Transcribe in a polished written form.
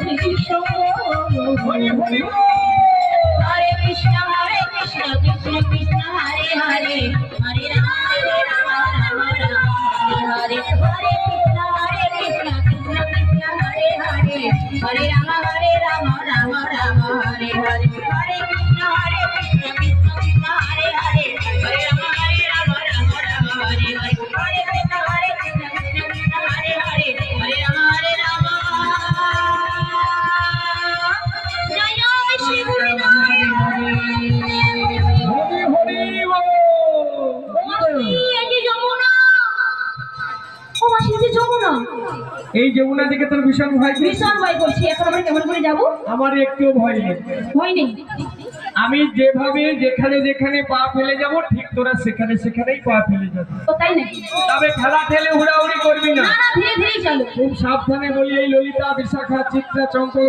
কৃষ্ণ হরে হরে হরে কৃষ্ণ কৃষ্ণ কৃষ্ণ হরে হরে হরে রাম রাম রাম হরে হরে কৃষ্ণ কৃষ্ণ কৃষ্ণ হরে হরে হরে রাম রাম রাম হরে হরে হরে কৃষ্ণ কৃষ্ণ কৃষ্ণ হরে হরে হরে রাম রাম রাম হরে হরে হরে কৃষ্ণ কৃষ্ণ কৃষ্ণ হরে হরে হরে রাম জয় শ্রী গুরুনাথ এই যমুনা থেকে তোর ভীষণ ভয় করছি। এখন আমরা কেমন করে যাবো? আমার একটু ভয় নেই। ভয় নেই। আমি যেভাবে যেখানে যেখানে পা ফেলে যাব ঠিক তোরা সেখানে সেখানেই পা ফেলে যাবে। তাই নাকি? তবে খেলা ঠেলে হুড়াহুড়ি করবি না। ধীরে ধীরে চলো। খুব সাবধানে বলি। এই ললিতা, বিশাখা, চিত্রা, চম্পা